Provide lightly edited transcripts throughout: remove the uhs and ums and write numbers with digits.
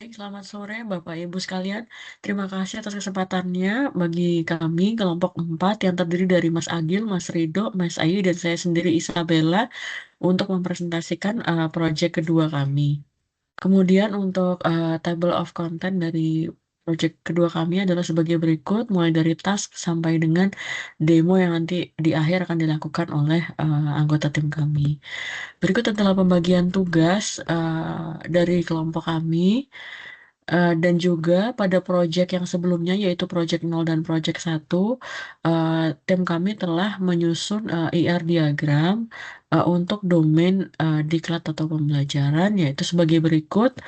Baik, selamat sore Bapak Ibu sekalian. Terima kasih atas kesempatannya bagi kami kelompok 4 yang terdiri dari Mas Agil, Mas Rido, Mas Ayu, dan saya sendiri Isabella untuk mempresentasikan proyek kedua kami. Kemudian untuk table of content dari proyek kedua kami adalah sebagai berikut, mulai dari task sampai dengan demo yang nanti di akhir akan dilakukan oleh anggota tim kami. Berikut adalah pembagian tugas dari kelompok kami. Dan juga pada proyek yang sebelumnya yaitu proyek 0 dan proyek 1, tim kami telah menyusun IR diagram untuk domain diklat atau pembelajaran yaitu sebagai berikut,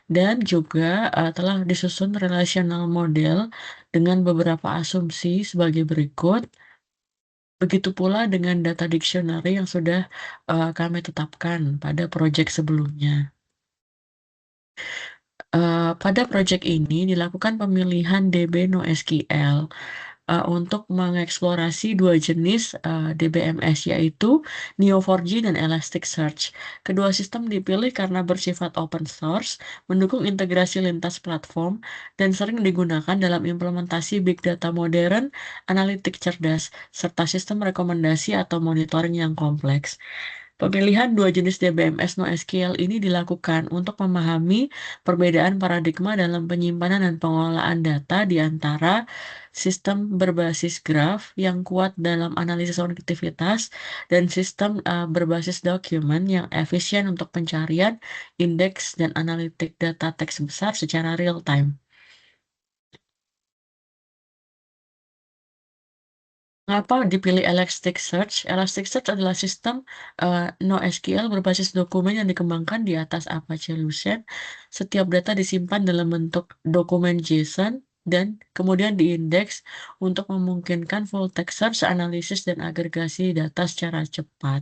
dan juga telah disusun relational model dengan beberapa asumsi sebagai berikut. Begitu pula dengan data dictionary yang sudah kami tetapkan pada proyek sebelumnya. Pada proyek ini dilakukan pemilihan DB NoSQL untuk mengeksplorasi dua jenis DBMS, yaitu Neo4j dan Elasticsearch. Kedua sistem dipilih karena bersifat open source, mendukung integrasi lintas platform, dan sering digunakan dalam implementasi big data modern, analitik cerdas, serta sistem rekomendasi atau monitoring yang kompleks. Pemilihan dua jenis DBMS NoSQL ini dilakukan untuk memahami perbedaan paradigma dalam penyimpanan dan pengelolaan data di antara sistem berbasis graf yang kuat dalam analisis konektivitas dan sistem berbasis dokumen yang efisien untuk pencarian, indeks, dan analitik data teks besar secara real time. Mengapa dipilih Elasticsearch? Elasticsearch adalah sistem NoSQL berbasis dokumen yang dikembangkan di atas Apache Lucene. Setiap data disimpan dalam bentuk dokumen JSON dan kemudian diindeks untuk memungkinkan full text search, analisis, dan agregasi data secara cepat.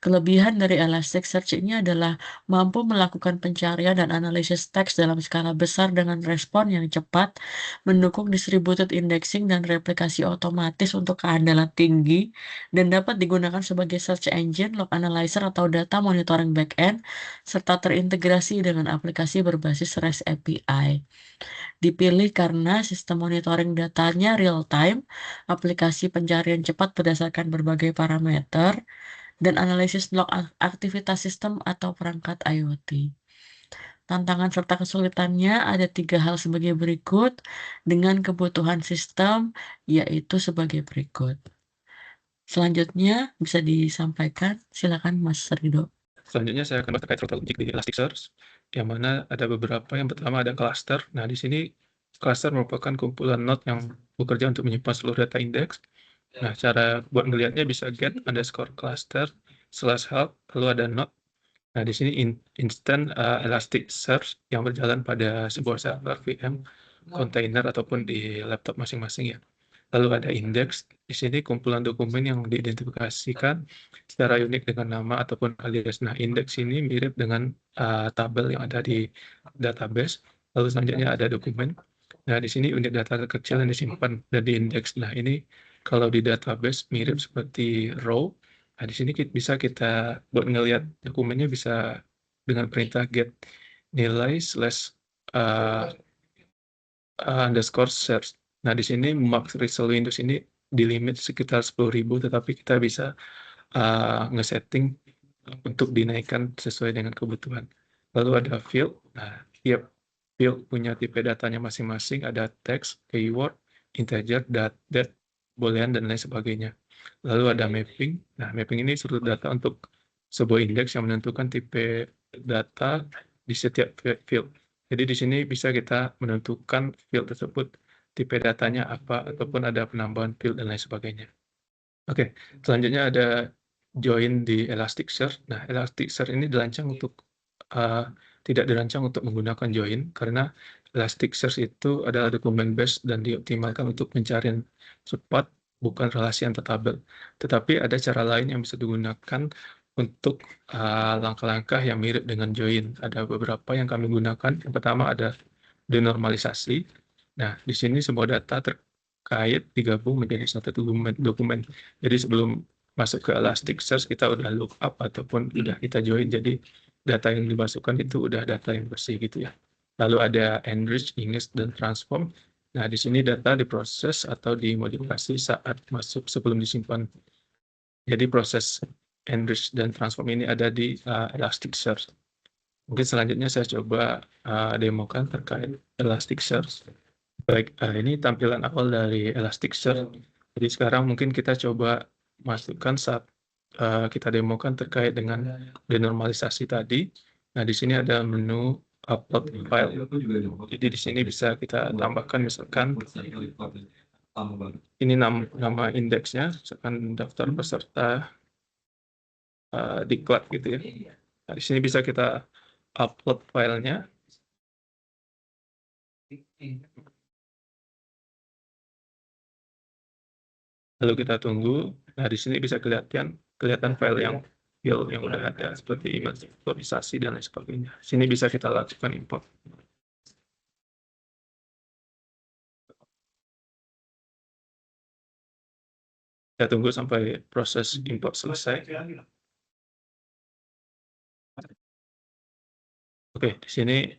Kelebihan dari Elasticsearch ini adalah mampu melakukan pencarian dan analisis teks dalam skala besar dengan respon yang cepat, mendukung distributed indexing dan replikasi otomatis untuk keandalan tinggi, dan dapat digunakan sebagai search engine, log analyzer, atau data monitoring backend, serta terintegrasi dengan aplikasi berbasis REST API. Dipilih karena sistem monitoring datanya real time, aplikasi pencarian cepat berdasarkan berbagai parameter, dan analisis log aktivitas sistem atau perangkat IoT. Tantangan serta kesulitannya ada 3 hal sebagai berikut, dengan kebutuhan sistem yaitu sebagai berikut. Selanjutnya bisa disampaikan, silakan Mas Rido. Selanjutnya saya akan bahas terkait throttle logic di Elasticsearch, yang mana ada beberapa. Yang pertama ada cluster. Nah, di sini cluster merupakan kumpulan node yang bekerja untuk menyimpan seluruh data indeks. Nah, cara buat ngelihatnya bisa get underscore cluster / help, lalu ada node. Nah, di sini instant Elasticsearch yang berjalan pada sebuah server VM, container, ataupun di laptop masing-masing ya. Lalu ada indeks. Di sini kumpulan dokumen yang diidentifikasikan secara unik dengan nama ataupun alias. Nah, indeks ini mirip dengan tabel yang ada di database. Lalu selanjutnya ada dokumen. Nah, di sini unit data kecil yang disimpan dan diindeks. Nah, ini kalau di database mirip seperti row. Nah, di sini bisa kita buat ngelihat dokumennya bisa dengan perintah get nilai / underscore search. Nah, di sini max result Windows ini di limit sekitar 10.000, tetapi kita bisa ngesetting untuk dinaikkan sesuai dengan kebutuhan. Lalu ada field. Nah, tiap field punya tipe datanya masing-masing, ada text, keyword, integer, date, boolean, dan lain sebagainya. Lalu ada mapping. Nah, mapping ini suatu data untuk sebuah indeks yang menentukan tipe data di setiap field. Jadi di sini bisa kita menentukan field tersebut, tipe datanya apa, ataupun ada penambahan field dan lain sebagainya. Oke, selanjutnya ada join di Elasticsearch. Nah, Elasticsearch ini tidak dirancang untuk menggunakan join, karena Elasticsearch itu adalah dokumen base dan dioptimalkan untuk pencarian cepat, bukan relasi antar tabel. Tetapi ada cara lain yang bisa digunakan untuk langkah-langkah yang mirip dengan join. Ada beberapa yang kami gunakan. Yang pertama ada denormalisasi. Nah, di sini semua data terkait digabung menjadi satu dokumen. Jadi sebelum masuk ke Elasticsearch, kita udah lookup ataupun udah kita join. Jadi data yang dimasukkan itu udah data yang bersih gitu ya. Lalu ada enrich, ingest, dan transform. Nah, di sini data diproses atau dimodifikasi saat masuk sebelum disimpan. Jadi proses enrich dan transform ini ada di Elasticsearch. Mungkin selanjutnya saya coba demokan terkait Elasticsearch. Baik, ini tampilan awal dari Elasticsearch. Jadi sekarang mungkin kita coba masukkan saat kita demokan terkait dengan denormalisasi tadi. Nah, di sini ada menu upload file. Jadi di sini bisa kita tambahkan misalkan ini nama indeksnya, misalkan daftar peserta diklat gitu ya. Nah, di sini bisa kita upload filenya. Lalu kita tunggu. Nah, di sini bisa kelihatan file yang udah ada seperti email visualisasi dan lain sebagainya. Sini bisa kita lakukan import. Kita tunggu sampai proses import selesai. Oke, di sini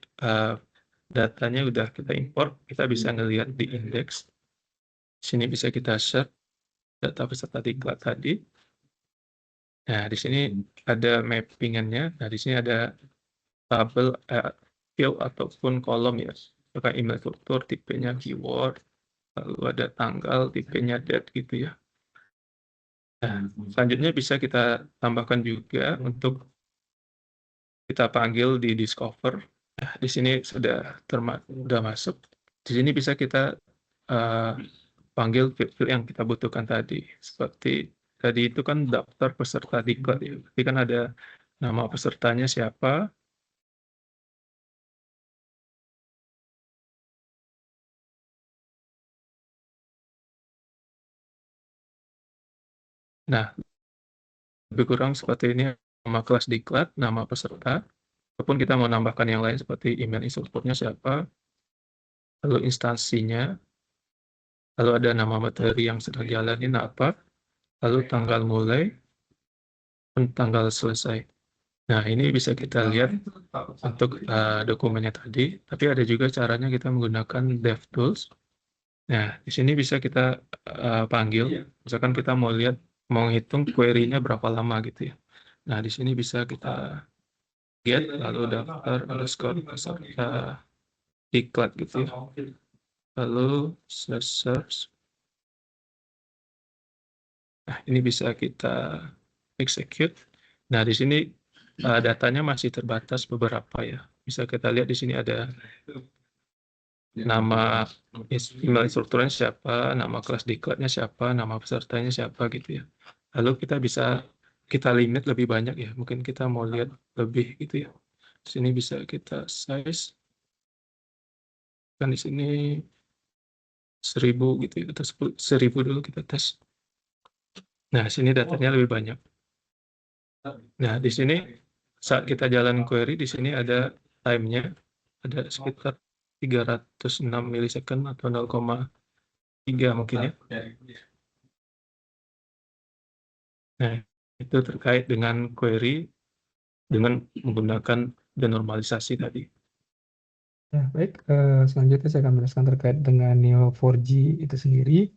datanya udah kita import. Kita bisa ngelihat di indeks. Sini bisa kita search data peserta diklat tadi. Nah, di sini ada mappingannya. Nah, di sini ada tabel field ataupun kolom ya. Misalkan email struktur, tipenya keyword, lalu ada tanggal, tipenya date gitu ya. Nah, selanjutnya bisa kita tambahkan juga untuk kita panggil di discover. Nah, di sini sudah masuk. Di sini bisa kita panggil field yang kita butuhkan tadi. Seperti tadi itu kan daftar peserta diklat ya. Jadi kan ada nama pesertanya siapa. Nah, lebih kurang seperti ini, nama kelas diklat, nama peserta, ataupun kita mau nambahkan yang lain seperti email instrukturnya siapa, lalu instansinya, lalu ada nama materi yang sedang jalanin apa, lalu tanggal mulai, dan tanggal selesai. Nah, ini bisa kita lihat untuk dokumennya tadi, tapi ada juga caranya kita menggunakan DevTools. Nah, di sini bisa kita panggil, misalkan kita mau hitung query-nya berapa lama gitu ya. Nah, di sini bisa kita get, lalu daftar underscore peserta diklat gitu ya. Lalu search. Nah, ini bisa kita execute. Nah, di sini datanya masih terbatas beberapa ya. Bisa kita lihat di sini ada nama email instrukturnya siapa, nama kelas diklatnya siapa, nama pesertanya siapa gitu ya. Lalu kita limit lebih banyak ya. Mungkin kita mau lihat lebih gitu ya. Di sini bisa kita size. Kan di sini 1000 gitu ya, atau 1000 dulu kita tes. Nah, sini datanya lebih banyak. Nah, di sini saat kita jalan query, di sini ada time-nya, ada sekitar 306 milisecond atau 0,3 mungkin ya. Nah, itu terkait dengan query dengan menggunakan denormalisasi tadi. Ya, baik. Selanjutnya saya akan menjelaskan terkait dengan Neo4j itu sendiri,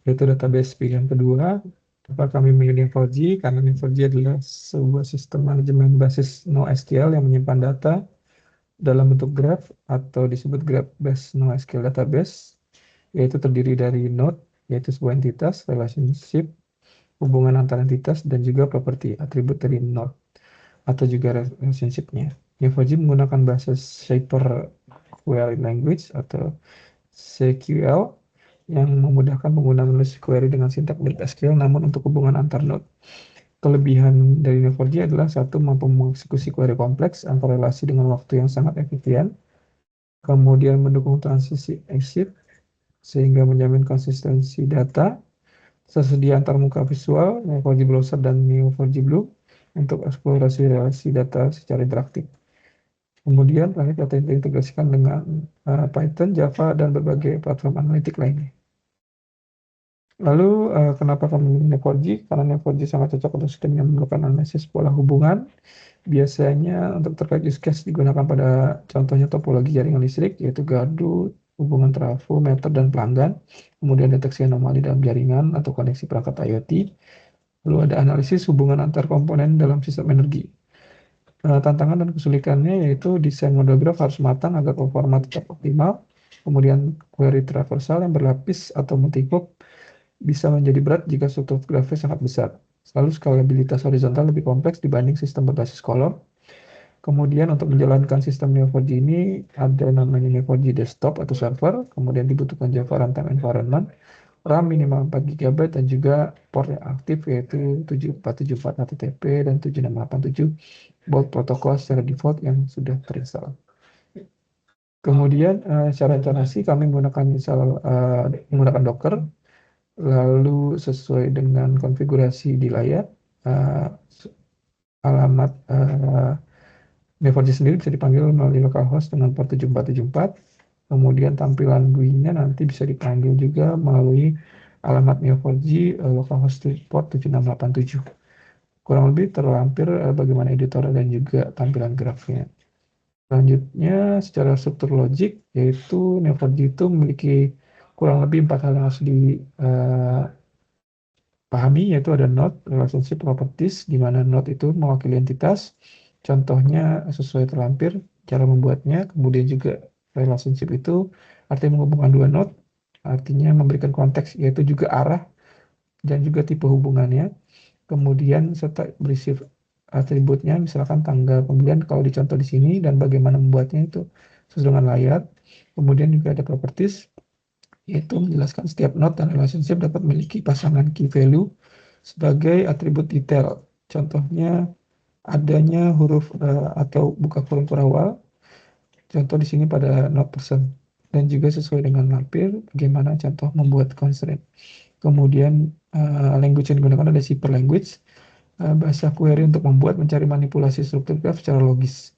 yaitu database pilihan kedua. Kenapa kami memilih Neo4j? Karena Neo4j adalah sebuah sistem manajemen basis NoSQL yang menyimpan data dalam bentuk graph atau disebut graph-based NoSQL database, yaitu terdiri dari node, yaitu sebuah entitas, relationship, hubungan antar entitas, dan juga properti, atribut dari node, atau juga relationship-nya. Neo4j menggunakan bahasa Shaper Query Language atau SQL yang memudahkan pengguna menulis query dengan sintak SQL namun untuk hubungan antar node. Kelebihan dari Neo4j adalah satu, mampu mengeksekusi query kompleks antar relasi dengan waktu yang sangat efisien, kemudian mendukung transisi exit sehingga menjamin konsistensi data, tersedia antar muka visual, Neo4j Browser dan Neo4j Blue untuk eksplorasi relasi data secara interaktif. Kemudian data integrasikan dengan Python, Java, dan berbagai platform analitik lainnya. Lalu kenapa kami memilih Neo4j? Karena Neo4j sangat cocok untuk sistem yang memerlukan analisis pola hubungan. Biasanya untuk terkait use case digunakan pada contohnya topologi jaringan listrik, yaitu gardu, hubungan trafo, meter, dan pelanggan. Kemudian deteksi anomali dalam jaringan atau koneksi perangkat IoT. Lalu ada analisis hubungan antar komponen dalam sistem energi. Tantangan dan kesulitannya yaitu desain model graf harus matang agar performa tetap optimal. Kemudian query traversal yang berlapis atau multi-hop bisa menjadi berat jika struktur grafis sangat besar. Lalu skalabilitas horizontal lebih kompleks dibanding sistem berbasis kolom. Kemudian untuk menjalankan sistem Neo4j ini ada namanya Neo4j desktop atau server, kemudian dibutuhkan Java Runtime Environment, RAM minimal 4 GB dan juga port yang aktif yaitu 7474 HTTP dan 7687 baud protokol secara default yang sudah terinstall. Kemudian secara instalasi kami menggunakan Docker, lalu sesuai dengan konfigurasi di layar, alamat Neo4j sendiri bisa dipanggil melalui localhost dengan port 7474. Kemudian tampilan GUI-nya nanti bisa dipanggil juga melalui alamat Neo4j localhost port 7687. Kurang lebih terlampir bagaimana editor dan juga tampilan grafnya. Selanjutnya secara struktur logik, yaitu Neo4j itu memiliki kurang lebih 4 hal yang harus dipahami, yaitu ada node, relationship properties, di mana node itu mewakili entitas, contohnya sesuai terlampir, cara membuatnya, kemudian juga relationship itu artinya menghubungkan dua node, artinya memberikan konteks, yaitu juga arah dan juga tipe hubungannya. Kemudian serta berisi atributnya, misalkan tanggal pembelian kalau dicontoh di sini dan bagaimana membuatnya itu sesuai dengan layar. Kemudian juga ada properties, yaitu menjelaskan setiap node dan relationship dapat memiliki pasangan key value sebagai atribut detail. Contohnya adanya huruf atau buka kurung awal. Contoh di sini pada node person. Dan juga sesuai dengan lampir, bagaimana contoh membuat constraint. Kemudian language yang digunakan ada Zipper language, bahasa query untuk membuat mencari manipulasi struktur graf secara logis.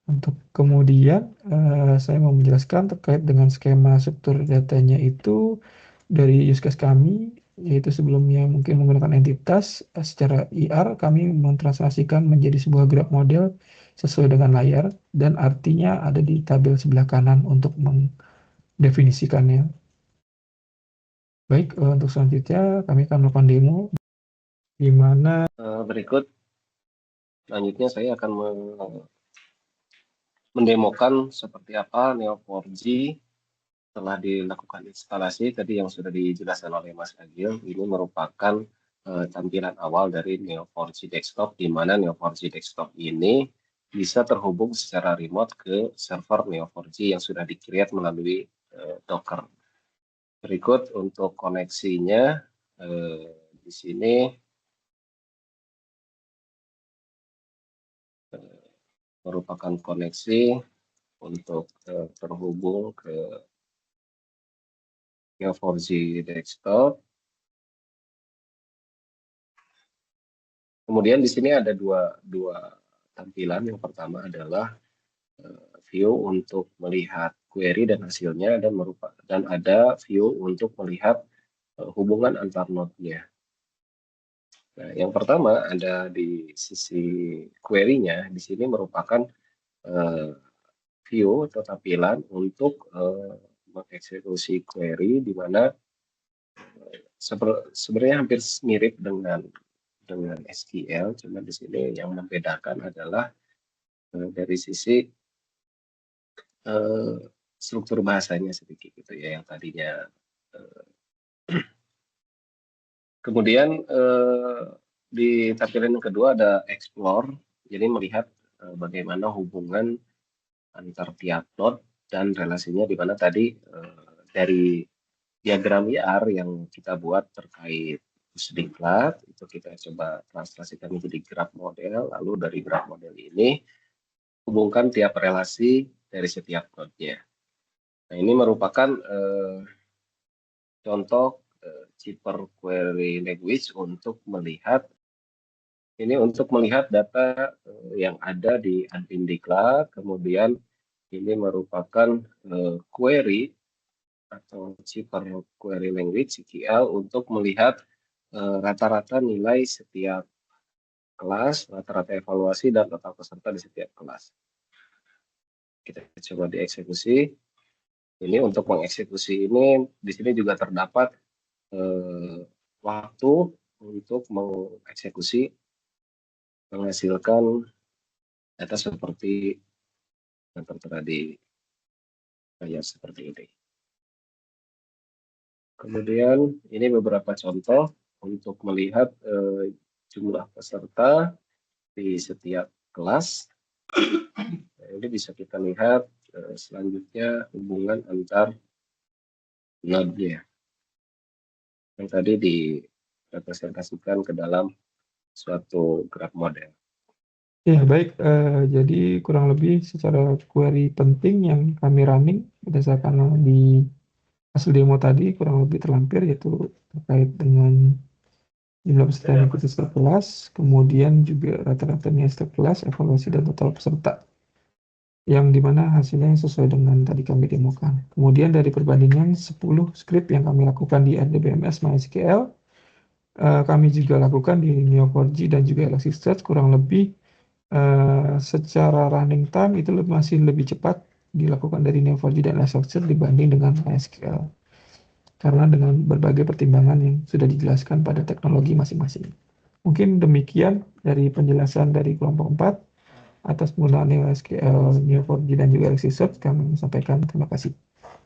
Untuk kemudian saya mau menjelaskan terkait dengan skema struktur datanya itu dari use case kami, yaitu sebelumnya mungkin menggunakan entitas, secara IR kami mentranslasikan menjadi sebuah graf model sesuai dengan layar dan artinya ada di tabel sebelah kanan untuk mendefinisikannya. Baik, untuk selanjutnya kami akan melakukan demo di mana berikut selanjutnya saya akan mendemokan seperti apa Neo4j setelah dilakukan instalasi tadi yang sudah dijelaskan oleh Mas Agil. Ini merupakan tampilan awal dari Neo4j desktop, di mana Neo4j desktop ini bisa terhubung secara remote ke server Neo4j yang sudah di-create melalui Docker. Berikut untuk koneksinya di sini merupakan koneksi untuk terhubung ke Neo4j desktop. Kemudian di sini ada dua tampilan. Yang pertama adalah view untuk melihat query dan hasilnya, dan ada view untuk melihat hubungan antar node-nya. Nah, yang pertama ada di sisi query-nya. Di sini merupakan view atau tampilan untuk mengeksekusi query, di mana sebenarnya hampir mirip dengan SQL, cuma di sini yang membedakan adalah dari sisi struktur bahasanya sedikit gitu ya, yang tadinya kemudian di tampilan yang kedua ada explore, jadi melihat bagaimana hubungan antar tiap node dan relasinya, di mana tadi dari diagram IR yang kita buat terkait pusdiklat itu kita coba translasikan menjadi graf model, lalu dari graf model ini hubungkan tiap relasi dari setiap node-nya. Nah, ini merupakan contoh Zipper query language untuk melihat data yang ada di admin diklat. Kemudian ini merupakan query atau C per query language CQL untuk melihat rata-rata nilai setiap kelas, rata-rata evaluasi dan total peserta di setiap kelas. Kita coba dieksekusi. Ini untuk mengeksekusi ini di sini juga terdapat waktu untuk mengeksekusi menghasilkan data seperti yang tertera di layar seperti ini. Kemudian ini beberapa contoh untuk melihat jumlah peserta di setiap kelas. Nah, ini bisa kita lihat selanjutnya hubungan antar node-nya yang tadi direpresentasikan ke dalam suatu graf model. Ya, baik. Jadi kurang lebih secara query penting yang kami running berdasarkan di hasil demo tadi kurang lebih terlampir, yaitu terkait dengan jumlah peserta yang ikuti setiap kelas, kemudian juga rata-rata nilai setiap kelas, evaluasi dan total peserta, yang dimana hasilnya sesuai dengan tadi kami demokan. Kemudian dari perbandingan 10 script yang kami lakukan di RDBMS MySQL, kami juga lakukan di Neo4j dan juga Elasticsearch, kurang lebih secara running time itu masih lebih cepat dilakukan dari Neo4j dan Elasticsearch dibanding dengan MySQL, karena dengan berbagai pertimbangan yang sudah dijelaskan pada teknologi masing-masing. Mungkin demikian dari penjelasan dari kelompok 4 atas penggunaan NeoSQL, Neo4j dan juga Elasticsearch kami sampaikan. Terima kasih.